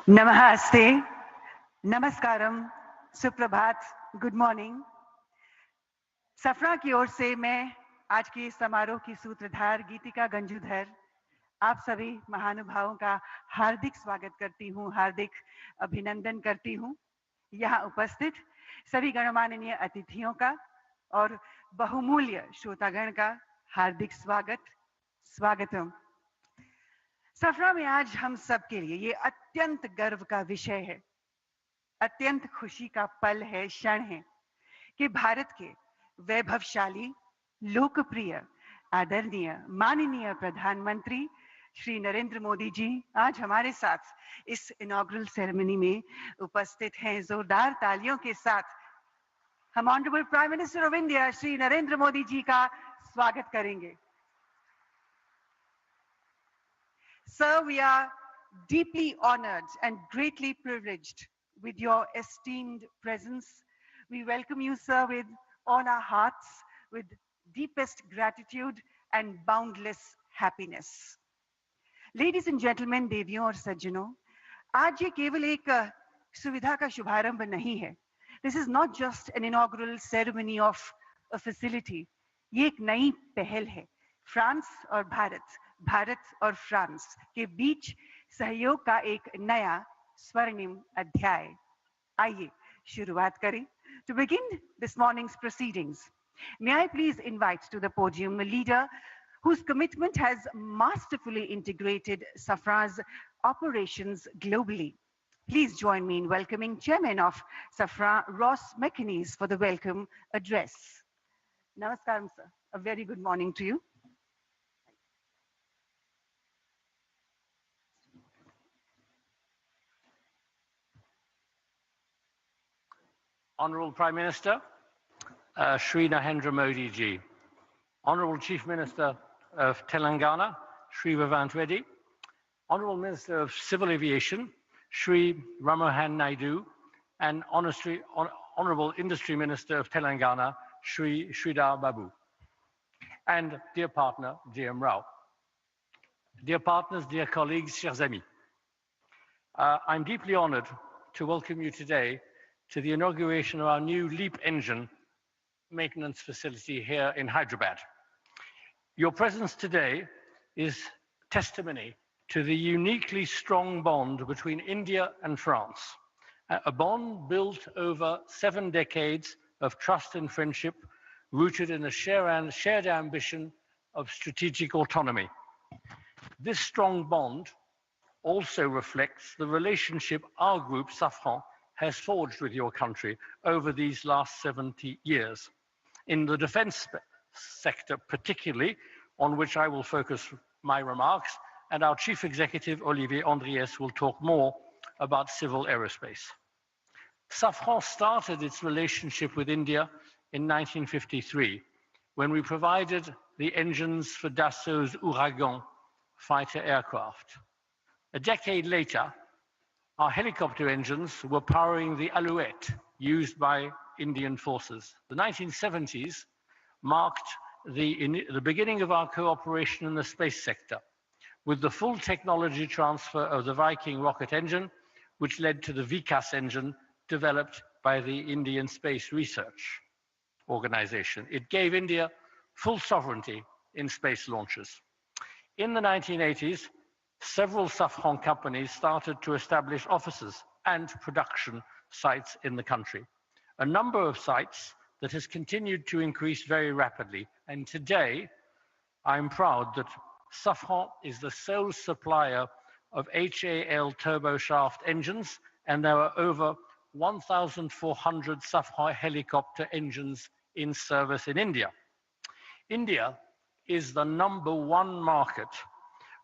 नमस्ते, नमस्कारम, सुप्रभात, good morning. सफरा की ओर से मैं आज के समारोह की सूत्रधार गीतिका गंजूधर आप सभी महानुभावों का हार्दिक स्वागत करती हूँ, हार्दिक अभिनंदन करती हूँ। यहाँ उपस्थित सभी गणमाननीय अतिथियों का और बहुमूल्य श्रोतागण का हार्दिक स्वागतम। सफरा में आज हम सब के लिए ये अत्यंत गर्व का विषय है, अत्यंत खुशी का पल है, क्षण है कि भारत के वैभवशाली, लोकप्रिय, आदरणीय, माननीय प्रधानमंत्री श्री नरेंद्र मोदी जी आज हमारे साथ इस इनॉग्रल सेरेमनी में उपस्थित हैं। जोरदार तालियों के साथ हम honourable prime minister of India Shri Narendra Modi ji का स्वागत करेंगे। Sir, we are deeply honored and greatly privileged with your esteemed presence. We welcome you, sir, with all our hearts, with deepest gratitude and boundless happiness. Ladies and gentlemen, देवियों और सज्जनों, आज ये केवल एक सुविधा का शुभारंभ नहीं है. This is not just an inaugural ceremony of a facility. ये एक नई पहल है. फ्रांस और भारत और फ्रांस के बीच सहयोग का एक नया स्वर्णिम अध्याय. आइए शुरुआत करें. To begin this morning's proceedings, may I please invite to the podium a leader whose commitment has masterfully integrated Safran's operations globally. Please join me in welcoming Chairman of Safran, Ross McInnes, for the welcome address. Namaskaram, sir. A very good morning to you. Honourable Prime Minister, Shri Narendra Modi ji, Honourable Chief Minister of Telangana, Shri Vivant Reddy, Honourable Minister of Civil Aviation, Shri Ramohan Naidu, and Honourable Industry Minister of Telangana, Shri Sridhar Babu, and dear partner, GM Rao. Dear partners, dear colleagues, chers amis, I'm deeply honoured to welcome you today to the inauguration of our new LEAP engine maintenance facility here in Hyderabad. Your presence today is testimony to the uniquely strong bond between India and France, a bond built over 7 decades of trust and friendship, rooted in a shared ambition of strategic autonomy. This strong bond also reflects the relationship our group, Safran, has forged with your country over these last 70 years. In the defense sector particularly, on which I will focus my remarks, and our Chief Executive, Olivier Andriès, will talk more about civil aerospace. Safran started its relationship with India in 1953, when we provided the engines for Dassault's Ouragan fighter aircraft. A decade later, our helicopter engines were powering the Alouette used by Indian forces. The 1970s marked the beginning of our cooperation in the space sector, with the full technology transfer of the Viking rocket engine, which led to the Vikas engine developed by the Indian Space Research Organization. It gave India full sovereignty in space launches. In the 1980s, several Safran companies started to establish offices and production sites in the country. A number of sites that has continued to increase very rapidly. And today, I'm proud that Safran is the sole supplier of HAL turboshaft engines, and there are over 1,400 Safran helicopter engines in service in India. India is the #1 market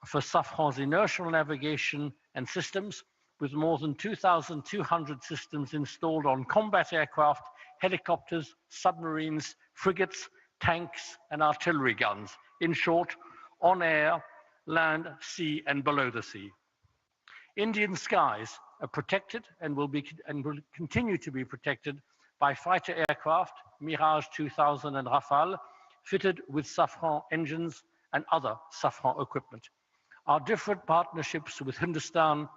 for Safran's inertial navigation and systems, with more than 2,200 systems installed on combat aircraft, helicopters, submarines, frigates, tanks, and artillery guns. In short, on air, land, sea, and below the sea. Indian skies are protected and will continue to be protected by fighter aircraft, Mirage 2000 and Rafale, fitted with Safran engines and other Safran equipment. Our different partnerships with Hindustan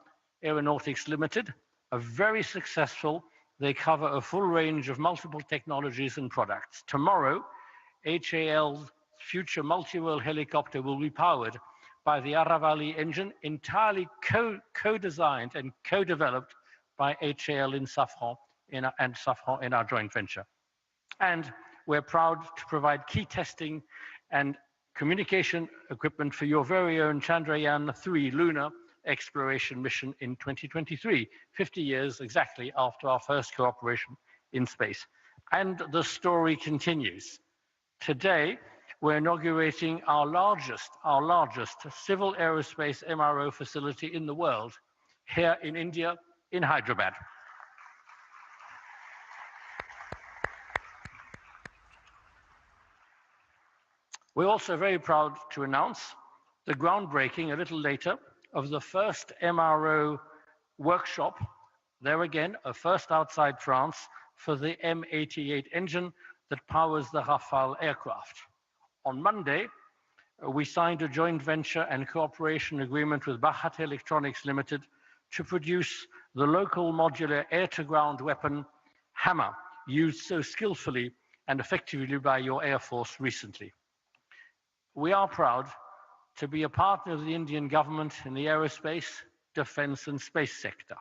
Aeronautics Limited are very successful. They cover a full range of multiple technologies and products. Tomorrow, HAL's future multi-role helicopter will be powered by the Aravali engine, entirely co-designed and co-developed by HAL in Safran and Safran in our joint venture. And we're proud to provide key testing and communication equipment for your very own Chandrayaan-3 lunar exploration mission in 2023, 50 years exactly after our first cooperation in space. And the story continues. Today, we're inaugurating our largest civil aerospace MRO facility in the world, here in India, in Hyderabad. We're also very proud to announce the groundbreaking a little later of the first MRO workshop, there again, a first outside France, for the M88 engine that powers the Rafale aircraft. On Monday, we signed a joint venture and cooperation agreement with Bharat Electronics Limited to produce the local modular air-to-ground weapon Hammer, used so skillfully and effectively by your Air Force recently. We are proud to be a partner of the Indian government in the aerospace, defense, and space sector.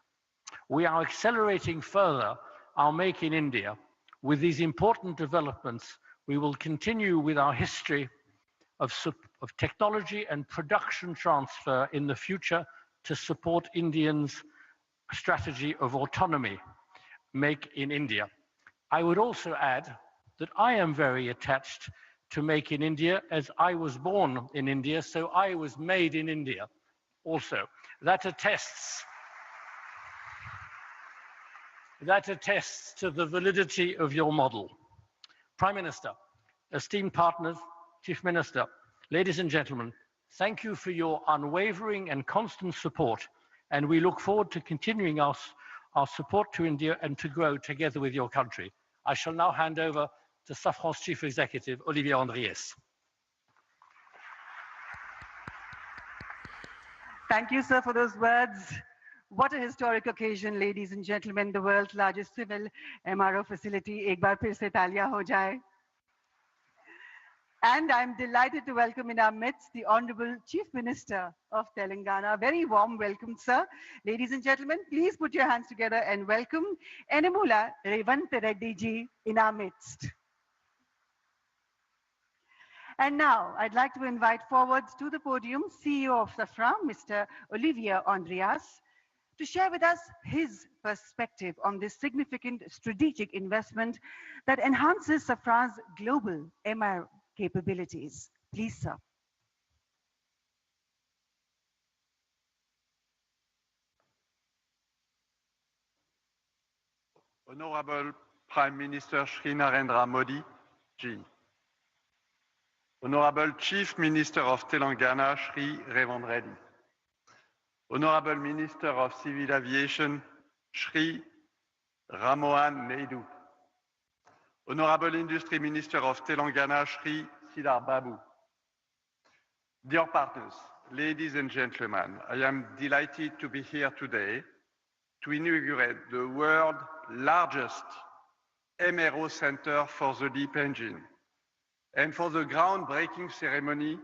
We are accelerating further our Make in India. With these important developments, we will continue with our history of technology and production transfer in the future to support Indians' strategy of autonomy, Make in India. I would also add that I am very attached to Make in India, as I was born in India, so I was made in India also. That attests to the validity of your model. Prime Minister, esteemed partners, Chief Minister, ladies and gentlemen, thank you for your unwavering and constant support, and we look forward to continuing our support to India and to grow together with your country. I shall now hand over to Safran's Chief Executive, Olivier Andriès. Thank you, sir, for those words. What a historic occasion, ladies and gentlemen, the world's largest civil MRO facility. Ek baar phir se taaliyan ho jaye. And I'm delighted to welcome in our midst the Honorable Chief Minister of Telangana. A very warm welcome, sir. Ladies and gentlemen, please put your hands together and welcome Enamula Revant Reddy ji in our midst. And now, I'd like to invite forward to the podium CEO of Safran, Mr. Olivier Andriès, to share with us his perspective on this significant strategic investment that enhances Safran's global MRO capabilities. Please, sir. Honorable Prime Minister Shri Narendra Modi ji, Honorable Chief Minister of Telangana Shri Revant Reddy, Honorable Minister of Civil Aviation Shri Ramohan Naidu, Honorable Industry Minister of Telangana Shri Siddhar Babu. Dear partners, ladies and gentlemen, I am delighted to be here today to inaugurate the world's largest MRO center for the LEAP engine and for the groundbreaking ceremony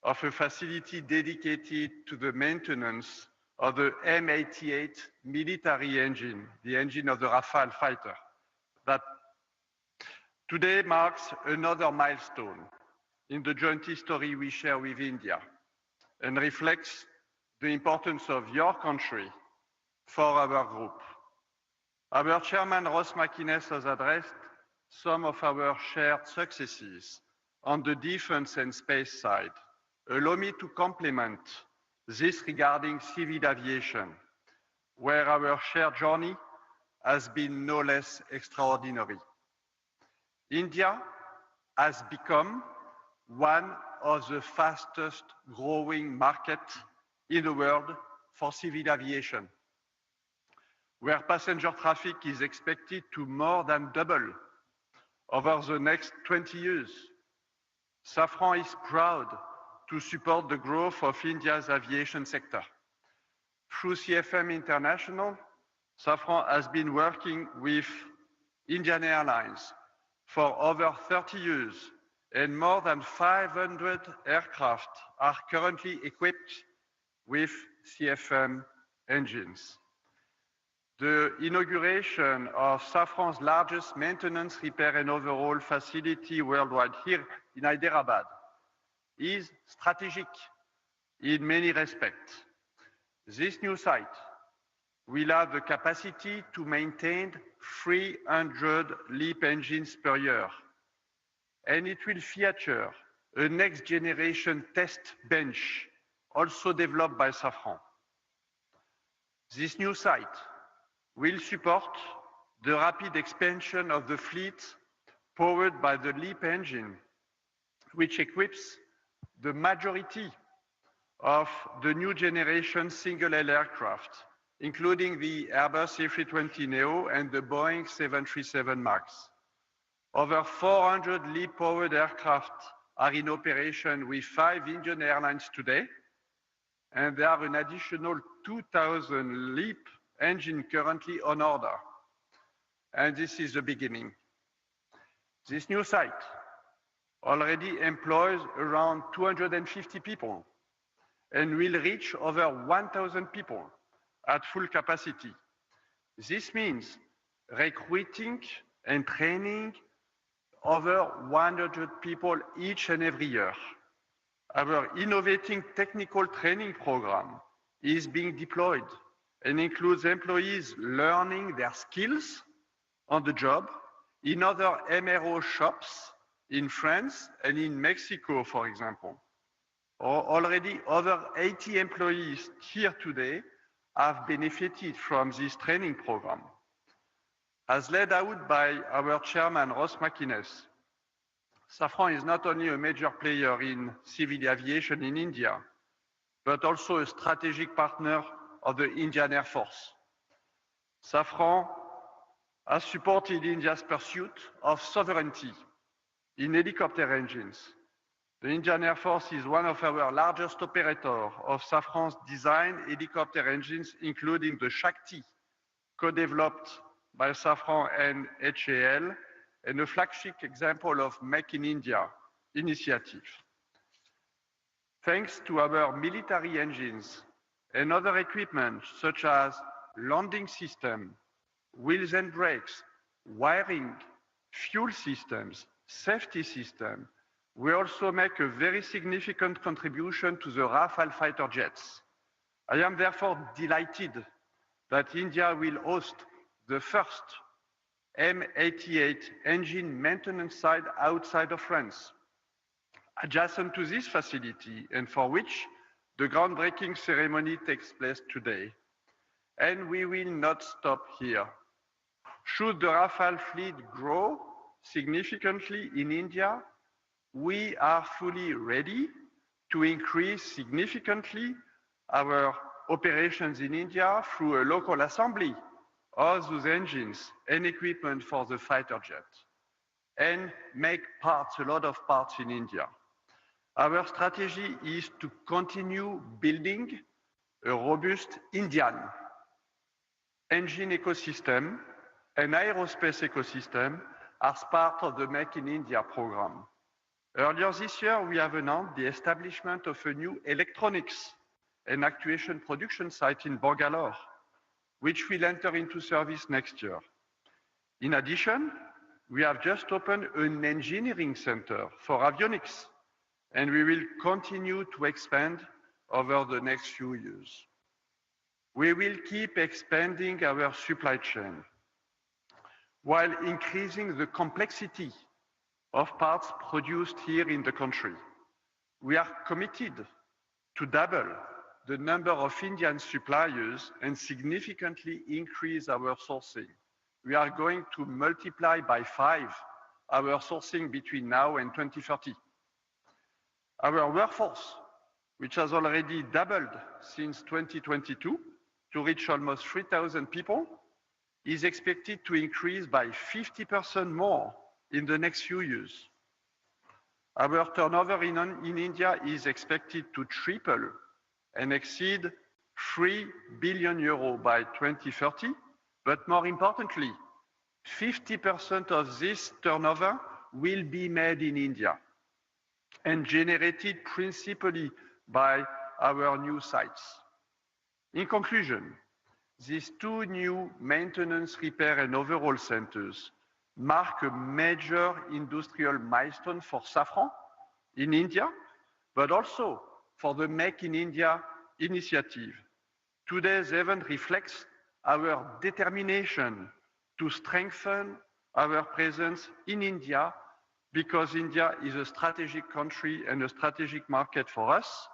of a facility dedicated to the maintenance of the M88 military engine, the engine of the Rafale fighter. That today marks another milestone in the joint history we share with India and reflects the importance of your country for our group. Our chairman, Ross McInnes, has addressed some of our shared successes on the defense and space side. Allow me to complement this regarding civil aviation, where our shared journey has been no less extraordinary. India has become one of the fastest growing markets in the world for civil aviation. where passenger traffic is expected to more than double over the next 20 years. Safran is proud to support the growth of India's aviation sector. Through CFM International, Safran has been working with Indian Airlines for over 30 years, and more than 500 aircraft are currently equipped with CFM engines. The inauguration of Safran's largest maintenance, repair and overhaul facility worldwide here in Hyderabad is strategic in many respects. This new site will have the capacity to maintain 300 LEAP engines per year, and it will feature a next generation test bench also developed by Safran. This new site will support the rapid expansion of the fleet powered by the LEAP engine, which equips the majority of the new generation single-aisle aircraft, including the Airbus A320neo and the Boeing 737 MAX. Over 400 LEAP-powered aircraft are in operation with 5 Indian airlines today, and there are an additional 2,000 LEAP engines currently on order. And this is the beginning. This new site already employs around 250 people and will reach over 1,000 people at full capacity. This means recruiting and training over 100 people each and every year. Our innovating technical training program is being deployed and includes employees learning their skills on the job in other MRO shops in France and in Mexico, for example. Already over 80 employees here today have benefited from this training program. As laid out by our chairman, Ross McInnes, Safran is not only a major player in civil aviation in India, but also a strategic partner of the Indian Air Force. Safran has supported India's pursuit of sovereignty in helicopter engines. The Indian Air Force is one of our largest operators of Safran's designed helicopter engines, including the Shakti, co-developed by Safran and HAL, and a flagship example of Make in India initiative. Thanks to our military engines and other equipment such as landing system, wheels and brakes, wiring, fuel systems, safety system, we also make a very significant contribution to the Rafale fighter jets. I am therefore delighted that India will host the first M88 engine maintenance site outside of France, adjacent to this facility, and for which the groundbreaking ceremony takes place today. And we will not stop here. Should the Rafale fleet grow significantly in India, we are fully ready to increase significantly our operations in India through a local assembly of those engines and equipment for the fighter jet, and make parts, a lot of parts in India. Our strategy is to continue building a robust Indian engine ecosystem and aerospace ecosystem as part of the Make in India program. Earlier this year, we have announced the establishment of a new electronics and actuation production site in Bangalore, which will enter into service next year. In addition, we have just opened an engineering center for avionics, and we will continue to expand over the next few years. We will keep expanding our supply chain while increasing the complexity of parts produced here in the country. We are committed to double the number of Indian suppliers and significantly increase our sourcing. We are going to multiply by 5 our sourcing between now and 2030. Our workforce, which has already doubled since 2022 to reach almost 3,000 people, is expected to increase by 50% more in the next few years. Our turnover in India is expected to triple and exceed 3 billion euros by 2030, but more importantly, 50% of this turnover will be made in India and generated principally by our new sites. In conclusion, these two new maintenance, repair, and overhaul centers mark a major industrial milestone for Safran in India, but also for the Make in India initiative. Today's event reflects our determination to strengthen our presence in India because India is a strategic country and a strategic market for us,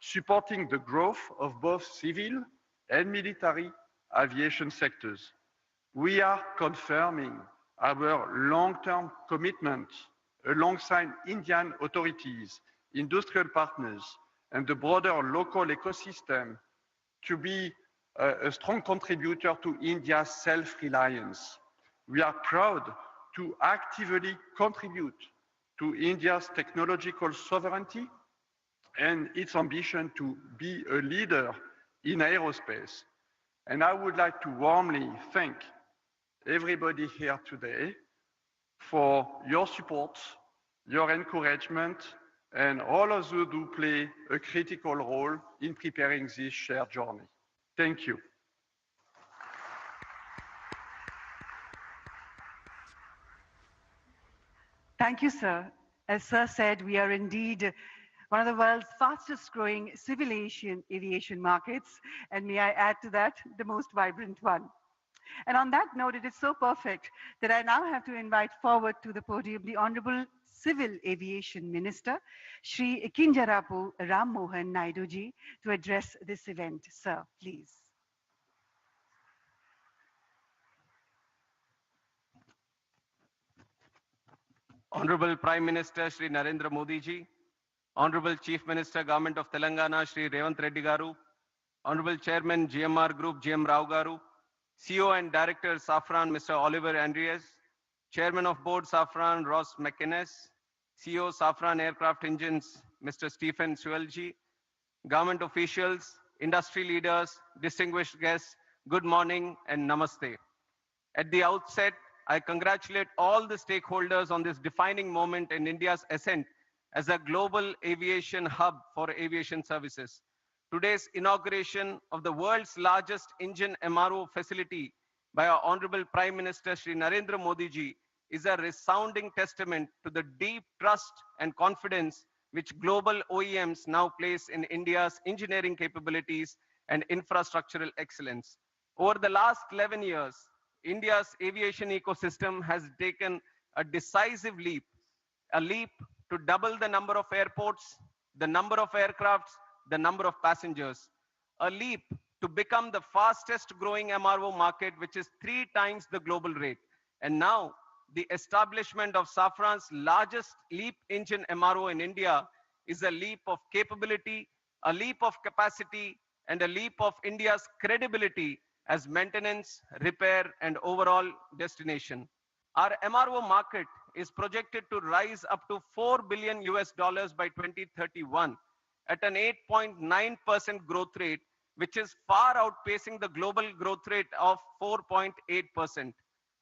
supporting the growth of both civil and military aviation sectors. We are confirming our long-term commitment alongside Indian authorities, industrial partners, and the broader local ecosystem to be a strong contributor to India's self-reliance. We are proud to actively contribute to India's technological sovereignty and its ambition to be a leader in aerospace. And I would like to warmly thank everybody here today for your support, your encouragement, and all of you do play a critical role in preparing this shared journey. Thank you. Thank you, sir. As sir said, we are indeed one of the world's fastest growing civil aviation markets, and may I add to that, the most vibrant one. And on that note, it is so perfect that I now have to invite forward to the podium the Honorable Civil Aviation Minister, Shri Kinjarapu Ram Mohan Naidu ji, to address this event. Sir, please. Honorable Prime Minister Shri Narendra Modi ji, Honorable Chief Minister Government of Telangana Shri Revanth Reddy garu, Honorable Chairman GMR Group GM Rao garu, CEO and Director Safran Mr. Oliver Andreas, Chairman of Board Safran Ross McInnes, CEO Safran Aircraft Engines Mr. Stephen Suelji, government officials, industry leaders, distinguished guests, good morning and namaste. At the outset, I congratulate all the stakeholders on this defining moment in India's ascent as a global aviation hub for aviation services. Today's inauguration of the world's largest engine MRO facility by our Honorable Prime Minister Shri Narendra Modi ji is a resounding testament to the deep trust and confidence which global OEMs now place in India's engineering capabilities and infrastructural excellence. Over the last 11 years, India's aviation ecosystem has taken a decisive leap, to double the number of airports, the number of aircrafts, the number of passengers. A leap to become the fastest growing MRO market, which is 3 times the global rate. And now, the establishment of Safran's largest LEAP engine MRO in India is a leap of capability, a leap of capacity, and a leap of India's credibility as maintenance, repair, and overall destination. Our MRO market is projected to rise up to $4 billion by 2031 at an 8.9% growth rate, which is far outpacing the global growth rate of 4.8%.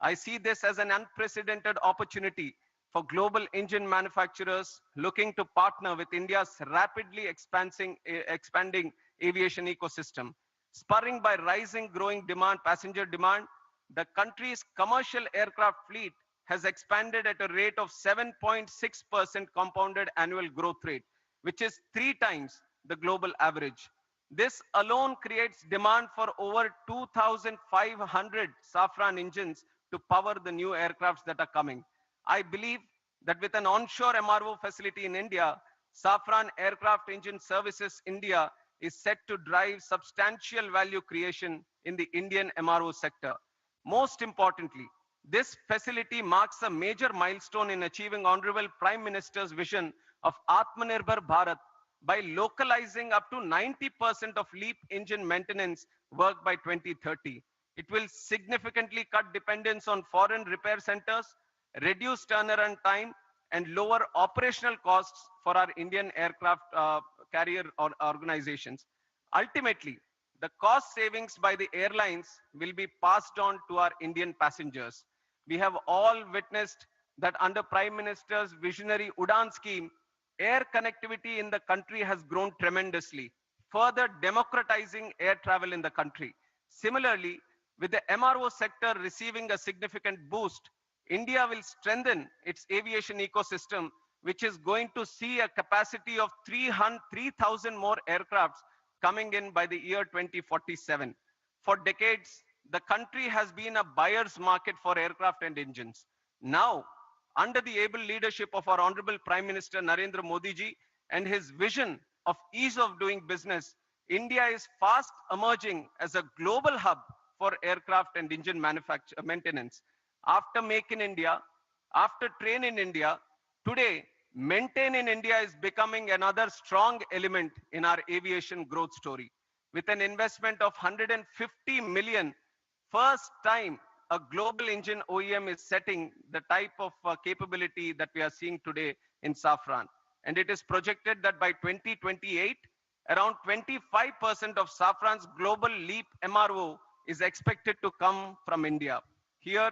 I see this as an unprecedented opportunity for global engine manufacturers looking to partner with India's rapidly expanding aviation ecosystem. Spurring by rising growing passenger demand, the country's commercial aircraft fleet has expanded at a rate of 7.6% compounded annual growth rate, which is 3 times the global average. This alone creates demand for over 2,500 Safran engines to power the new aircrafts that are coming. I believe that with an onshore MRO facility in India, Safran Aircraft Engine Services India is set to drive substantial value creation in the Indian MRO sector. Most importantly, this facility marks a major milestone in achieving Honorable Prime Minister's vision of Atmanirbhar Bharat by localizing up to 90% of LEAP engine maintenance work by 2030. It will significantly cut dependence on foreign repair centers, reduce turnaround time, and lower operational costs for our Indian aircraft carrier organizations. Ultimately, the cost savings by the airlines will be passed on to our Indian passengers. We have all witnessed that under Prime Minister's visionary Udan scheme, air connectivity in the country has grown tremendously, further democratizing air travel in the country. Similarly, with the MRO sector receiving a significant boost, India will strengthen its aviation ecosystem, which is going to see a capacity of 3,000 more aircrafts coming in by the year 2047. For decades, the country has been a buyer's market for aircraft and engines. Now, under the able leadership of our Honorable Prime Minister Narendra Modi ji and his vision of ease of doing business, India is fast emerging as a global hub for aircraft and engine manufacture maintenance. After Make in India, after Train in India, today Maintain in India is becoming another strong element in our aviation growth story. With an investment of 150 million, first time a global engine OEM is setting the type of capability that we are seeing today in Safran. And it is projected that by 2028, around 25% of Safran's global LEAP MRO is expected to come from India. Here,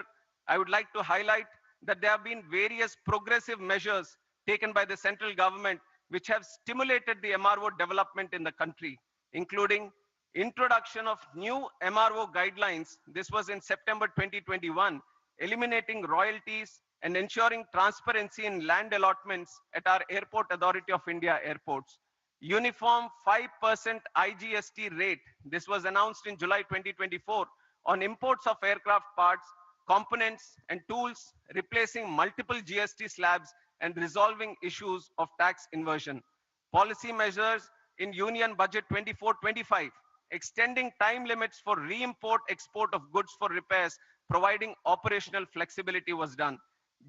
I would like to highlight that there have been various progressive measures taken by the central government which have stimulated the MRO development in the country, including introduction of new MRO guidelines. This was in September 2021, eliminating royalties and ensuring transparency in land allotments at our Airport Authority of India airports. Uniform 5% IGST rate. This was announced in July 2024 on imports of aircraft parts, components and tools, replacing multiple GST slabs and resolving issues of tax inversion. Policy measures in Union Budget 24-25, extending time limits for re-import export of goods for repairs, providing operational flexibility was done.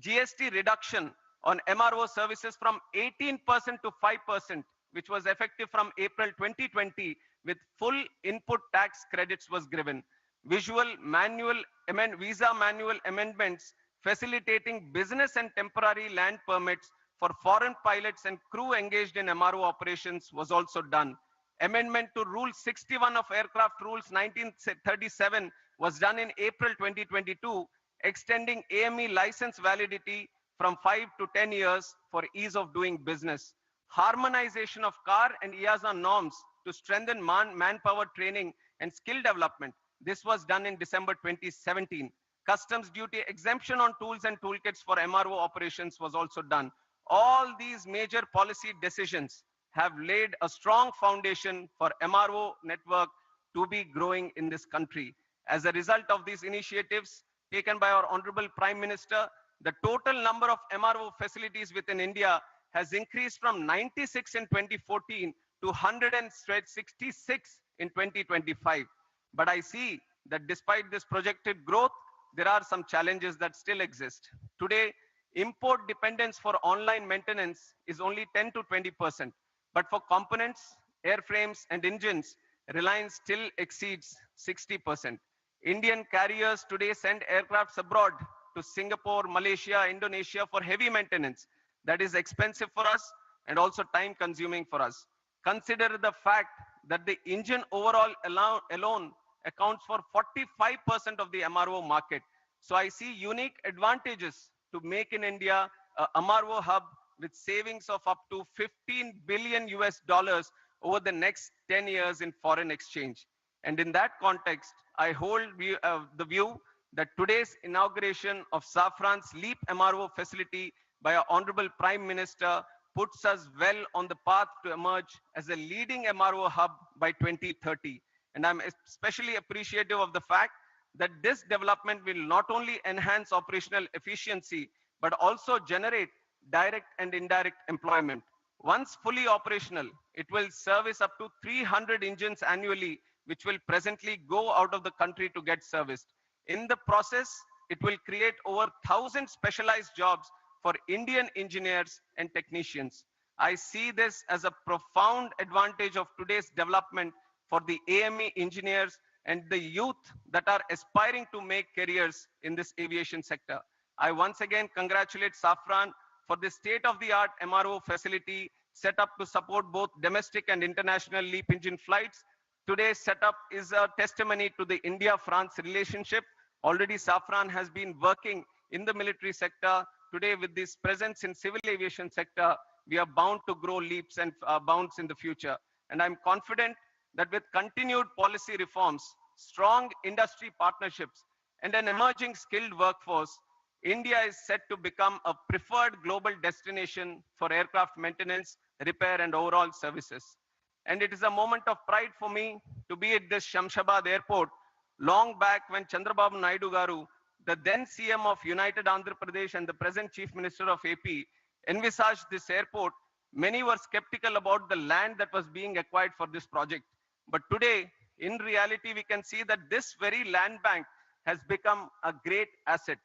GST reduction on MRO services from 18% to 5%, which was effective from April 2020, with full input tax credits was given. Visa manual amendments facilitating business and temporary land permits for foreign pilots and crew engaged in MRO operations was also done. Amendment to Rule 61 of Aircraft Rules 1937 was done in April 2022, extending AME license validity from 5 to 10 years for ease of doing business. Harmonization of CAR and EASA norms to strengthen manpower training and skill development. This was done in December 2017. Customs duty exemption on tools and toolkits for MRO operations was also done. All these major policy decisions have laid a strong foundation for MRO network to be growing in this country. As a result of these initiatives taken by our Honorable Prime Minister, the total number of MRO facilities within India has increased from 96 in 2014 to 166 in 2025. But I see that despite this projected growth, there are some challenges that still exist. Today, import dependence for online maintenance is only 10 to 20%. But for components, airframes, and engines, reliance still exceeds 60%. Indian carriers today send aircrafts abroad to Singapore, Malaysia, Indonesia for heavy maintenance. That is expensive for us and also time consuming for us. Consider the fact that the engine overall alone accounts for 45% of the MRO market. So I see unique advantages to make in India a MRO hub with savings of up to 15 billion US dollars over the next 10 years in foreign exchange. And in that context, I hold the view that today's inauguration of Safran's LEAP MRO facility by our Honorable Prime Minister puts us well on the path to emerge as a leading MRO hub by 2030. And I'm especially appreciative of the fact that this development will not only enhance operational efficiency, but also generate direct and indirect employment. Once fully operational, it will service up to 300 engines annually, which will presently go out of the country to get serviced. In the process, it will create over 1,000 specialized jobs for Indian engineers and technicians. I see this as a profound advantage of today's development for the AME engineers and the youth that are aspiring to make careers in this aviation sector. I once again congratulate Safran for the state-of-the-art MRO facility set up to support both domestic and international LEAP engine flights. Today's setup is a testimony to the India-France relationship. Already Safran has been working in the military sector. Today, with this presence in civil aviation sector, we are bound to grow leaps and bounds in the future. And I'm confident that with continued policy reforms, strong industry partnerships, and an emerging skilled workforce, India is set to become a preferred global destination for aircraft maintenance, repair, and overall services. And it is a moment of pride for me to be at this Shamshabad airport long back when Chandrababu Naidu Garu, the then CM of United Andhra Pradesh and the present Chief Minister of AP, envisaged this airport. Many were skeptical about the land that was being acquired for this project. But today, in reality, we can see that this very land bank has become a great asset.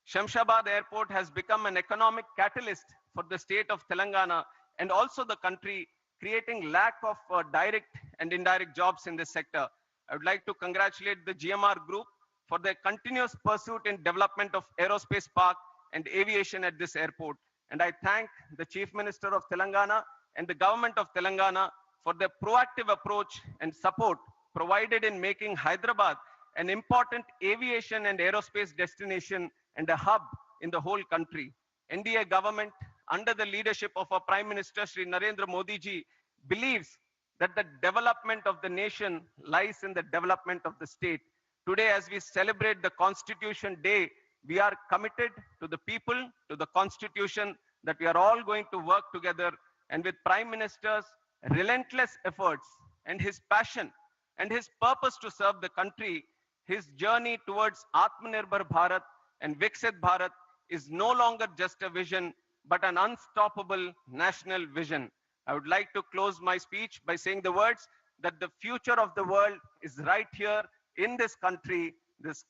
Shamshabad Airport has become an economic catalyst for the state of Telangana and also the country, creating lack of direct and indirect jobs in this sector. I would like to congratulate the GMR Group for their continuous pursuit in development of Aerospace Park and aviation at this airport. And I thank the Chief Minister of Telangana and the government of Telangana for their proactive approach and support provided in making Hyderabad an important aviation and aerospace destination and a hub in the whole country. NDA government, under the leadership of our Prime Minister Shri Narendra Modi ji, believes that the development of the nation lies in the development of the state. Today, as we celebrate the Constitution Day, we are committed to the people, to the Constitution, that we are all going to work together. And with Prime Minister's relentless efforts and his passion and his purpose to serve the country, his journey towards Atmanirbhar Bharat and Viksit Bharat is no longer just a vision, but an unstoppable national vision. I would like to close my speech by saying the words that the future of the world is right here in this country. This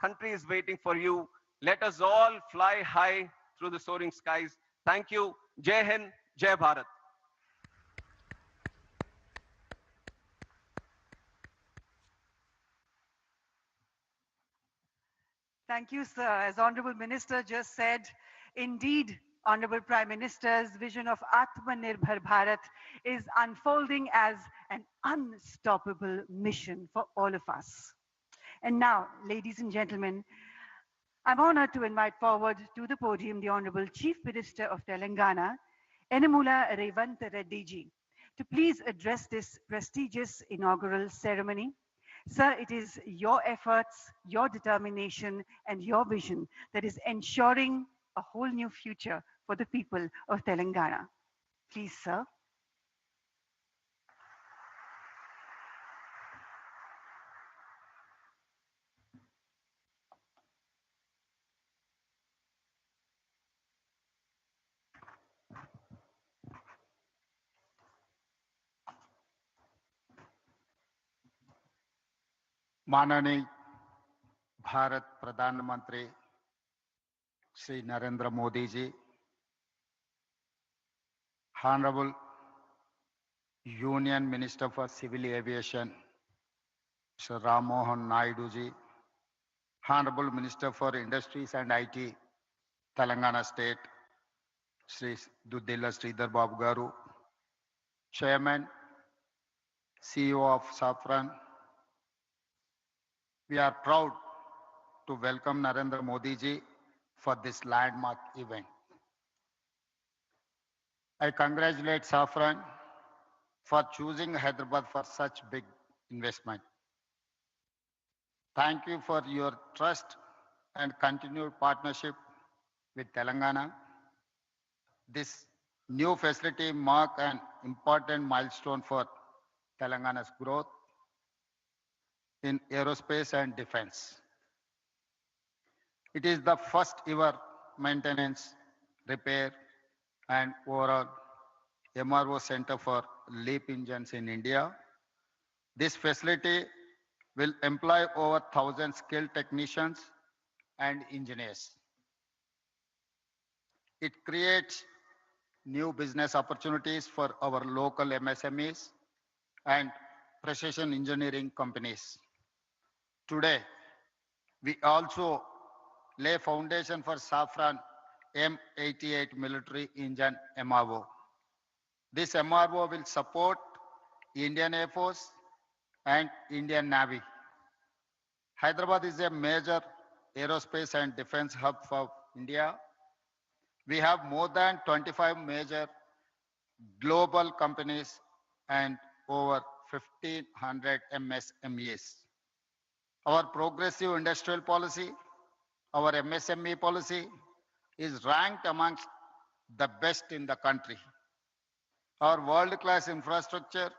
country is waiting for you. Let us all fly high through the soaring skies. Thank you. Jai Hind, Jai Bharat. Thank you, sir. As Honorable Minister just said, indeed, Honorable Prime Minister's vision of Atmanirbhar Bharat is unfolding as an unstoppable mission for all of us. And now, ladies and gentlemen, I'm honored to invite forward to the podium the Honorable Chief Minister of Telangana, Yennamula Revant Reddy ji, to please address this prestigious inaugural ceremony. Sir, it is your efforts, your determination, and your vision that is ensuring a whole new future for the people of Telangana. Please, sir. माननीय भारत प्रधानमंत्री श्री नरेंद्र मोदी जी, Honorable Union Minister for Civil Aviation Sir Ram Mohan Naidu ji, Honorable Minister for Industries and IT Telangana State Sri Duddilla Sridhar Babu Garu, Chairman CEO of Safran, we are proud to welcome Narendra Modi ji for this landmark event. I congratulate Safran for choosing Hyderabad for such big investment. Thank you for your trust and continued partnership with Telangana. This new facility marks an important milestone for Telangana's growth in aerospace and defense. It is the first ever maintenance, repair, and overall MRO center for LEAP engines in India. This facility will employ over 1,000 skilled technicians and engineers. It creates new business opportunities for our local MSMEs and precision engineering companies. Today, we also lay foundation for Safran M88 military engine MRO. This MRO will support Indian Air Force and Indian Navy. Hyderabad is a major aerospace and defense hub for India. We have more than 25 major global companies and over 1,500 MSMEs. Our progressive industrial policy, our MSME policy is ranked amongst the best in the country. Our world-class infrastructure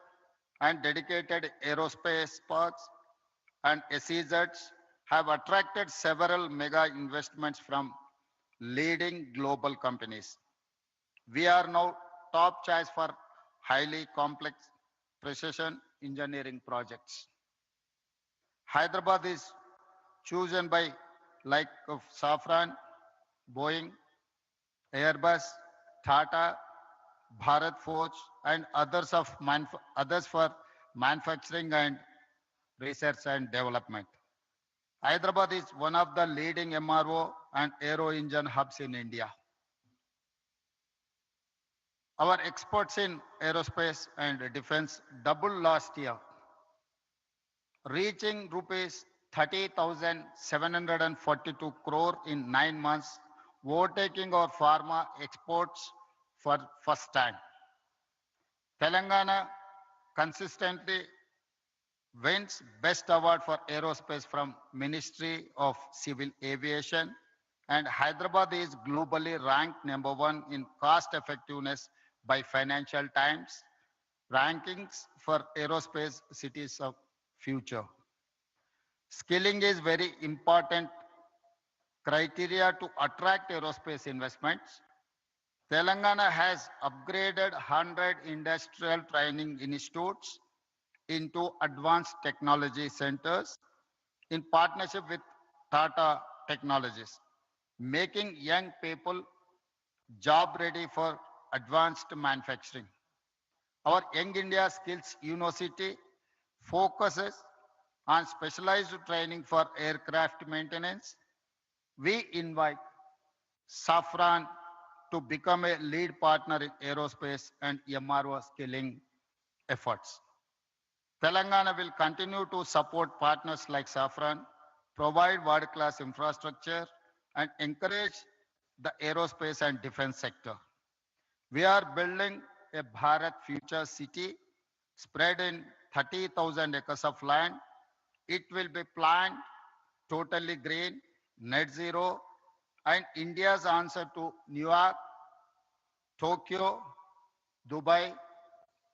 and dedicated aerospace parks and SEZs have attracted several mega investments from leading global companies. We are now top choice for highly complex precision engineering projects. Hyderabad is chosen by like of Safran, Boeing, Airbus, Tata, Bharat Forge, and others for manufacturing and research and development. Hyderabad is one of the leading MRO and aero engine hubs in India. Our exports in aerospace and defense doubled last year, reaching rupees 30,742 crore in 9 months, overtaking our pharma exports for first time. Telangana consistently wins Best Award for Aerospace from Ministry of Civil Aviation, and Hyderabad is globally ranked #1 in cost effectiveness by Financial Times rankings for aerospace cities of future. Skilling is very important criteria to attract aerospace investments. Telangana has upgraded 100 industrial training institutes into advanced technology centers in partnership with Tata Technologies, making young people job ready for advanced manufacturing. Our Young India Skills University focuses on specialized training for aircraft maintenance. We invite Safran to become a lead partner in aerospace and MRO skilling efforts. Telangana will continue to support partners like Safran, provide world-class infrastructure, and encourage the aerospace and defense sector. We are building a Bharat Future City spread in 30,000 acres of land. It will be planned totally green, net zero, and India's answer to New York, Tokyo, Dubai,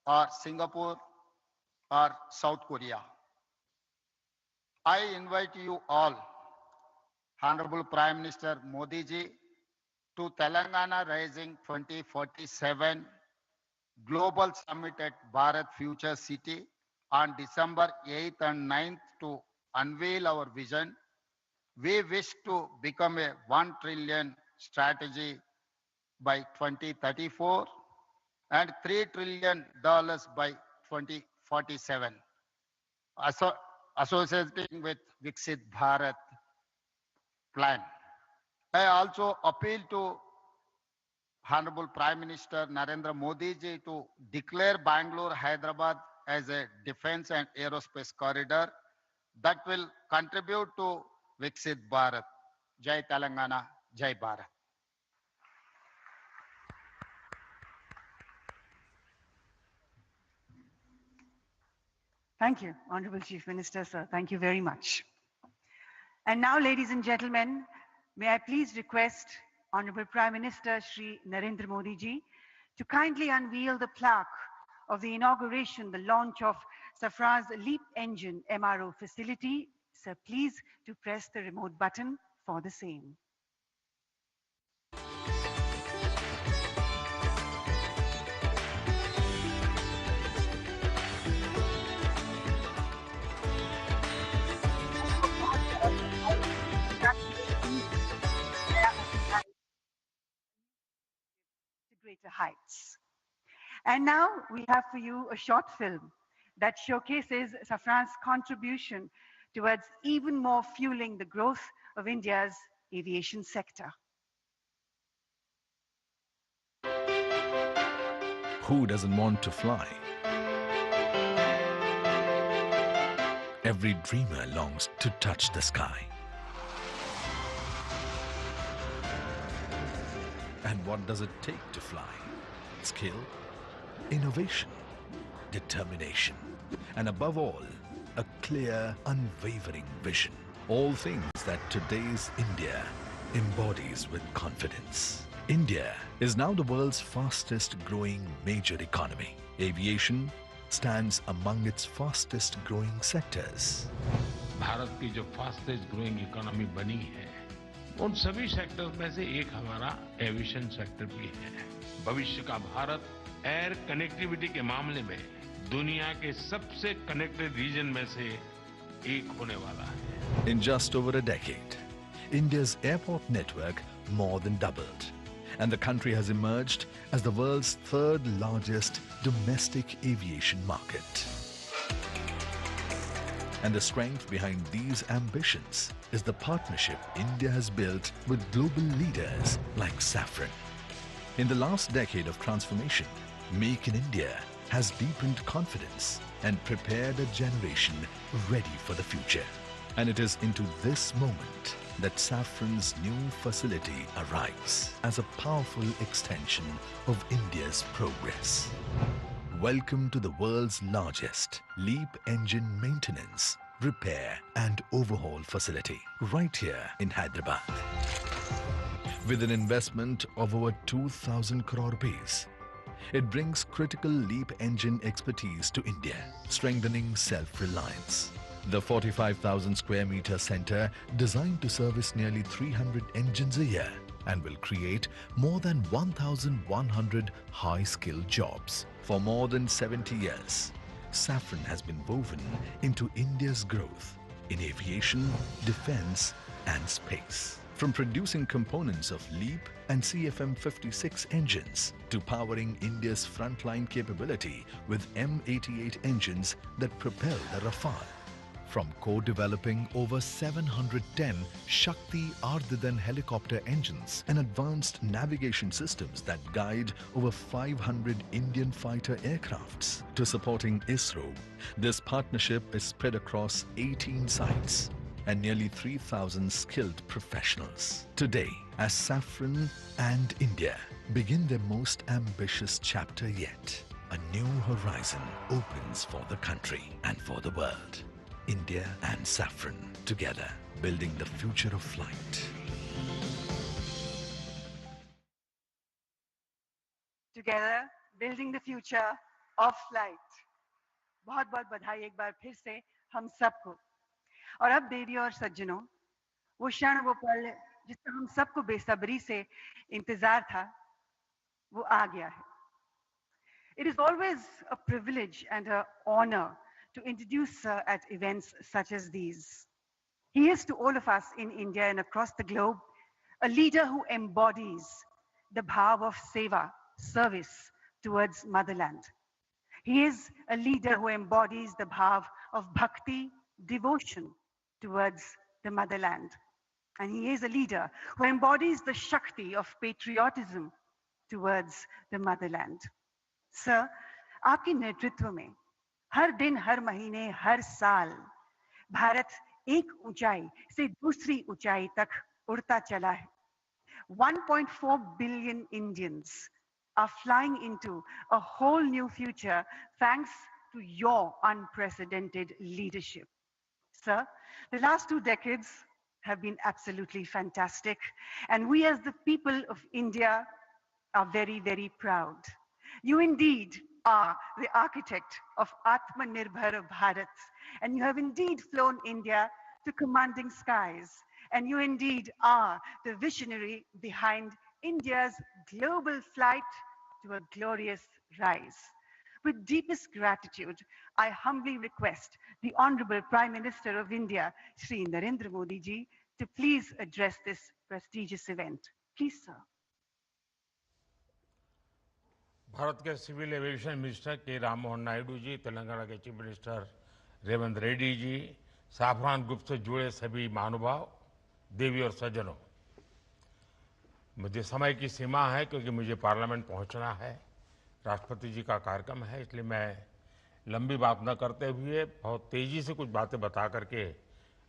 or Singapore, or South Korea. I invite you all, Honorable Prime Minister Modi ji, to Telangana Rising 2047 Global Summit at Bharat Future City on December 8th and 9th to unveil our vision. We wish to become a $1 trillion strategy by 2034 and $3 trillion by 2047, associating with Viksit Bharat plan. I also appeal to Honorable Prime Minister Narendra Modi ji to declare Bangalore, Hyderabad as a defense and aerospace corridor that will contribute to Viksit Bharat. Jai Telangana, Jai Bharat. Thank you, Honorable Chief Minister, sir. Thank you very much. And now, ladies and gentlemen, may I please request Honorable Prime Minister Shri Narendra Modi ji to kindly unveil the plaque of the inauguration, the launch of Safran's LEAP engine MRO facility. Sir, please to press the remote button for the same. To greater heights. And now we have for you a short film that showcases Safran's contribution to towards even more fueling the growth of India's aviation sector. Who doesn't want to fly? Every dreamer longs to touch the sky. And what does it take to fly? Skill, innovation, determination, and above all, a clear, unwavering vision. All things that today's India embodies with confidence. India is now the world's fastest growing major economy. Aviation stands among its fastest growing sectors. Bharat की जो fastest growing economy बनी है, उन सभी sectors में से एक हमारा एविएशन सेक्टर भी है। भविष्य का भारत एयर कनेक्टिविटी के मामले में दुनिया के सबसे कनेक्टेड रीजन में से एक होने वाला है। In just over a decade, India's airport network more than doubled, and the country has emerged as the world's third largest domestic aviation market. And the strength behind these ambitions is the partnership India has built with global leaders like Safran. In the last decade of transformation, Make in India has deepened confidence and prepared a generation ready for the future. And it is into this moment that Safran's new facility arrives as a powerful extension of India's progress. Welcome to the world's largest LEAP engine maintenance, repair and overhaul facility right here in Hyderabad. With an investment of over 2,000 crore rupees, it brings critical LEAP engine expertise to India, strengthening self-reliance. The 45,000 square meter center, designed to service nearly 300 engines a year and will create more than 1,100 high-skilled jobs. For more than 70 years, Safran has been woven into India's growth in aviation, defense and space. From producing components of LEAP and CFM56 engines to powering India's frontline capability with M88 engines that propel the Rafale. From co-developing over 710 Shakti Ardhadan helicopter engines and advanced navigation systems that guide over 500 Indian fighter aircrafts to supporting ISRO, this partnership is spread across 18 sites and nearly 3,000 skilled professionals. Today, as Safran and India begin their most ambitious chapter yet, a new horizon opens for the country and for the world. India and Safran together, building the future of flight. Together, building the future of flight. बहुत बहुत बधाई एक बार फिर से हम सबको। और अब देवी और सज्जनों, वो क्षण वो पल जिसका हम सबको बेसब्री से इंतजार था, वो आ गया है। It is always a privilege and an honor to introduce Sir at events such as these. He is to all of us in India and across the globe a leader who embodies the bhav of seva, service towards motherland. He is a leader who embodies the bhav of bhakti, devotion towards the motherland. And he is a leader who embodies the shakti of patriotism towards the motherland. Sir, आपके नेतृत्व में हर दिन, हर महीने, हर साल भारत एक ऊंचाई से दूसरी ऊंचाई तक उड़ता चला है. 1.4 billion Indians are flying into a whole new future thanks to your unprecedented leadership. Sir, the last 2 decades have been absolutely fantastic, and we as the people of India are very, very proud. You indeed are the architect of Atmanirbhar Bharat, and you have indeed flown India to commanding skies, and you indeed are the visionary behind India's global flight to a glorious rise. With deepest gratitude, I humbly request the Honorable Prime Minister of India, Shri Narendra Modi ji, to please address this prestigious event. Please, sir. Bharat के civil aviation minister के राम मोहन नायडू जी, तेलंगाना के chief minister Revanth Reddy ji, Safran group से जुड़े सभी महानुभाव, देवी और सज्जनों, मुझे समय की सीमा है क्योंकि मुझे पार्लियामेंट पहुंचना है, राष्ट्रपति जी का कार्यक्रम है, इसलिए मैं लंबी बात न करते हुए बहुत तेजी से कुछ बातें बता करके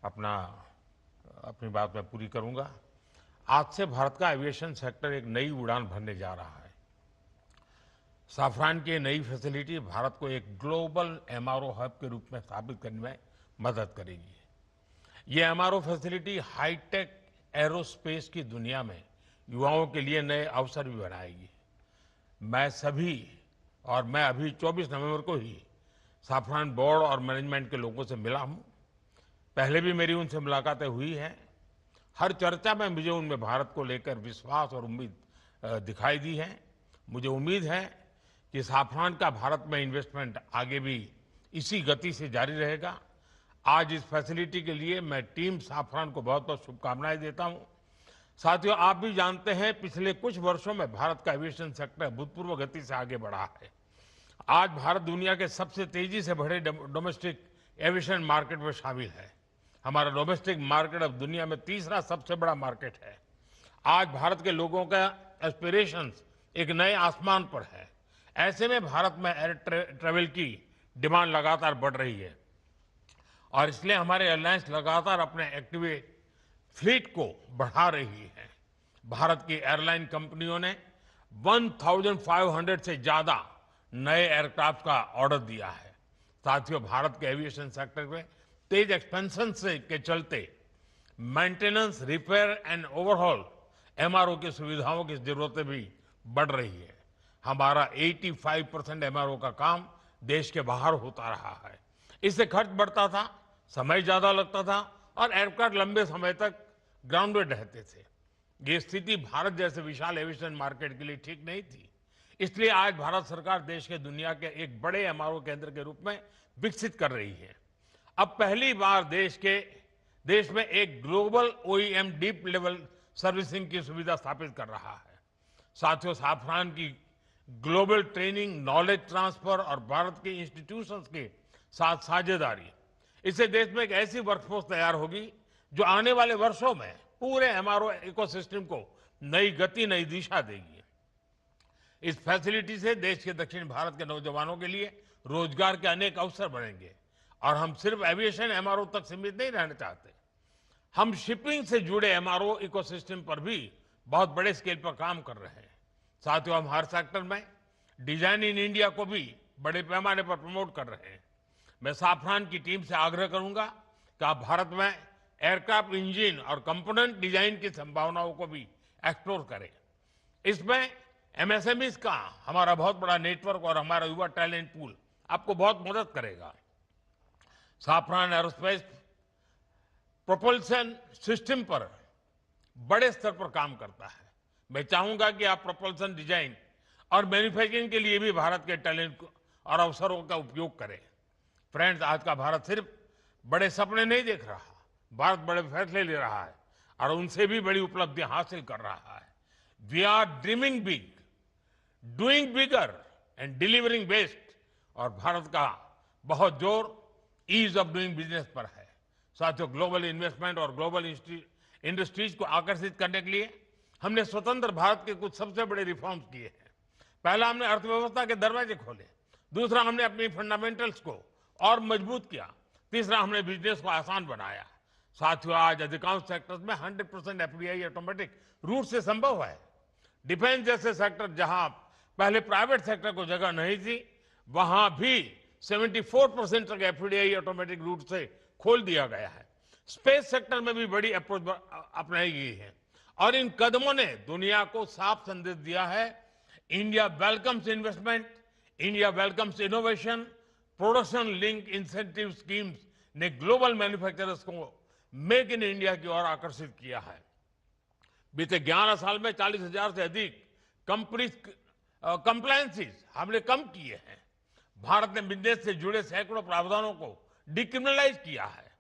अपनी बात मैं पूरी करूंगा। आज से भारत का एविएशन सेक्टर एक नई उड़ान भरने जा रहा है। साफरान की नई फैसिलिटी भारत को एक ग्लोबल एमआरओ हब के रूप में स्थापित करने में मदद करेगी। ये एमआरओ फैसिलिटी हाईटेक एरोस्पेस की दुनिया में युवाओं के लिए नए अवसर भी बनाएगी। मैं अभी 24 नवंबर को ही साफरान बोर्ड और मैनेजमेंट के लोगों से मिला हूं। पहले भी मेरी उनसे मुलाकातें हुई हैं। हर चर्चा में मुझे उनमें भारत को लेकर विश्वास और उम्मीद दिखाई दी है। मुझे उम्मीद है कि साफरान का भारत में इन्वेस्टमेंट आगे भी इसी गति से जारी रहेगा। आज इस फैसिलिटी के लिए मैं टीम साफरान को बहुत बहुत शुभकामनाएं देता हूं। साथियों, आप भी जानते हैं पिछले कुछ वर्षों में भारत का एविएशन सेक्टर अभूतपूर्व गति से आगे बढ़ा है। आज भारत दुनिया के सबसे तेजी से बढ़े डोमेस्टिक एविएशन मार्केट में शामिल है। हमारा डोमेस्टिक मार्केट अब दुनिया में तीसरा सबसे बड़ा मार्केट है। आज भारत के लोगों का एस्पिरेशंस एक नए आसमान पर है। ऐसे में भारत में एयर ट्रेवल की डिमांड लगातार बढ़ रही है और इसलिए हमारे एयरलाइंस लगातार अपने एक्टिव फ्लीट को बढ़ा रही है। भारत की एयरलाइन कंपनियों ने 1500 से ज्यादा नए एयरक्राफ्ट का ऑर्डर दिया है। साथियों, भारत के एविएशन सेक्टर में तेज एक्सपेंशन के चलते maintenance, repair and overhaul MRO की सुविधाओं की जरूरतें भी बढ़ रही है। हमारा 85% एमआरओ का काम देश के बाहर होता रहा है। इससे खर्च बढ़ता था, समय ज्यादा लगता था और एयरक्राफ्ट लंबे समय तक ग्राउंडेड रहते थे। ये स्थिति भारत जैसे विशाल एविएशन मार्केट के लिए ठीक नहीं थी। इसलिए आज भारत सरकार देश के दुनिया के एक बड़े एमआरओ केंद्र के रूप में विकसित कर रही है। अब पहली बार देश में एक global OEM deep level servicing की सुविधा स्थापित कर रहा है। साथियों, साफरान की ग्लोबल ट्रेनिंग, नॉलेज ट्रांसफर और भारत के इंस्टीट्यूशंस के साथ साझेदारी, इससे देश में एक ऐसी वर्कफोर्स तैयार होगी जो आने वाले वर्षों में पूरे एमआरओ इकोसिस्टम को नई गति, नई दिशा देगी। इस फैसिलिटी से देश के दक्षिण भारत के नौजवानों के लिए रोजगार के अनेक अवसर बढ़ेंगे और हम सिर्फ एविएशन एमआरओ तक सीमित नहीं रहना चाहते। हम शिपिंग से जुड़े एमआरओ इकोसिस्टम पर भी बहुत बड़े स्केल पर काम कर रहे हैं। साथियों, हम हर सेक्टर में डिजाइन इन इंडिया को भी बड़े पैमाने पर प्रमोट कर रहे हैं। मैं साफरान की टीम से आग्रह करूंगा कि आप भारत में एयरक्राफ्ट इंजन और कंपोनेंट डिजाइन की संभावनाओं को भी एक्सप्लोर करें। इसमें एमएसएमईज का हमारा बहुत बड़ा नेटवर्क और हमारा युवा टैलेंट पूल आपको बहुत मदद करेगा। साफरान एरोस्पेस प्रोपल्शन सिस्टम पर बड़े स्तर पर काम करता है। मैं चाहूंगा कि आप प्रोपल्शन डिजाइन और मैन्युफैक्चरिंग के लिए भी भारत के टैलेंट और अवसरों का उपयोग करें। फ्रेंड्स, आज का भारत सिर्फ बड़े सपने नहीं देख रहा, भारत बड़े फैसले ले रहा है और उनसे भी बड़ी उपलब्धियां हासिल कर रहा है। We are dreaming big, doing bigger and delivering best. और भारत का बहुत जोर ईज ऑफ डूइंग बिजनेस पर है। साथियों, ग्लोबल इन्वेस्टमेंट और ग्लोबल इंडस्ट्रीज को आकर्षित करने के लिए हमने स्वतंत्र भारत के कुछ सबसे बड़े रिफॉर्म्स किए हैं। पहला, हमने अर्थव्यवस्था के दरवाजे खोले। दूसरा, हमने अपनी फंडामेंटल्स को और मजबूत किया। तीसरा, हमने बिजनेस को आसान बनाया। साथियों, आज अधिकांश सेक्टर्स में 100% एफडीआई ऑटोमेटिक रूट से संभव है। डिफेंस जैसे सेक्टर जहां पहले प्राइवेट सेक्टर को जगह नहीं थी, वहां भी 74% तक एफडीआई ऑटोमेटिक रूट से खोल दिया गया है। स्पेस सेक्टर में भी बड़ी अप्रोच अपनाई गई है और इन कदमों ने दुनिया को साफ संदेश दिया है, India welcomes investment, India welcomes innovation. Production link incentive schemes ने ग्लोबल मैन्युफैक्चरर्स को मेक इन इंडिया की ओर आकर्षित किया है। बीते 11 साल में 40,000 से अधिक कंप्लायंसेस हमने कम किए हैं। भारत ने बिजनेस से जुड़े सैकड़ों प्रावधानों को डिक्रिमिनलाइज किया है।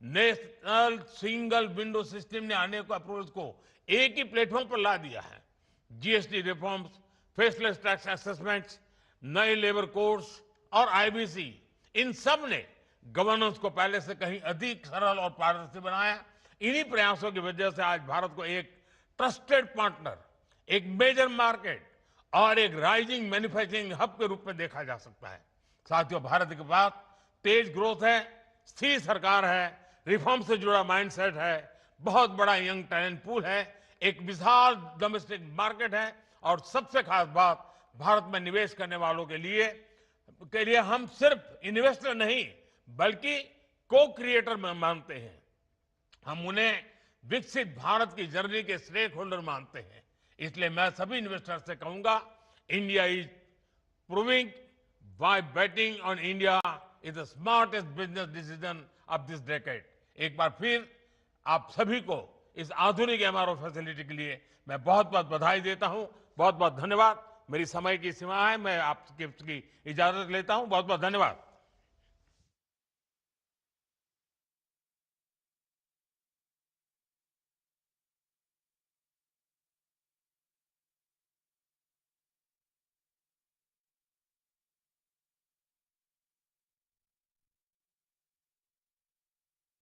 नेशनल सिंगल विंडो सिस्टम ने अनेक अप्रोच को एक ही प्लेटफॉर्म पर ला दिया है। GST reforms, faceless tax assessments, नए लेबर कोड्स और आईबीसी, इन सब ने गवर्नेंस को पहले से कहीं अधिक सरल और पारदर्शी बनाया। इन्हीं प्रयासों की वजह से आज भारत को एक ट्रस्टेड पार्टनर, एक मेजर मार्केट और एक राइजिंग मैन्युफैक्चरिंग हब के रूप में देखा जा सकता है। साथियों, भारत के पास तेज ग्रोथ है, स्थिर सरकार है, रिफॉर्म से जुड़ा माइंडसेट है, बहुत बड़ा यंग टैलेंट पूल है, एक विशाल डोमेस्टिक मार्केट है और सबसे खास बात, भारत में निवेश करने वालों के लिए हम सिर्फ इन्वेस्टर नहीं बल्कि को क्रिएटर मानते हैं। हम उन्हें विकसित भारत की जर्नी के स्टेक होल्डर मानते हैं। इसलिए मैं सभी इन्वेस्टर से कहूंगा, India is proving why betting on India is the smartest business decision of this decade। एक बार फिर आप सभी को इस आधुनिक एमआरओ फैसिलिटी के लिए मैं बहुत बहुत बधाई देता हूं। बहुत बहुत धन्यवाद। मेरी समय की सीमा है, मैं आपकी इजाजत लेता हूं। बहुत बहुत धन्यवाद।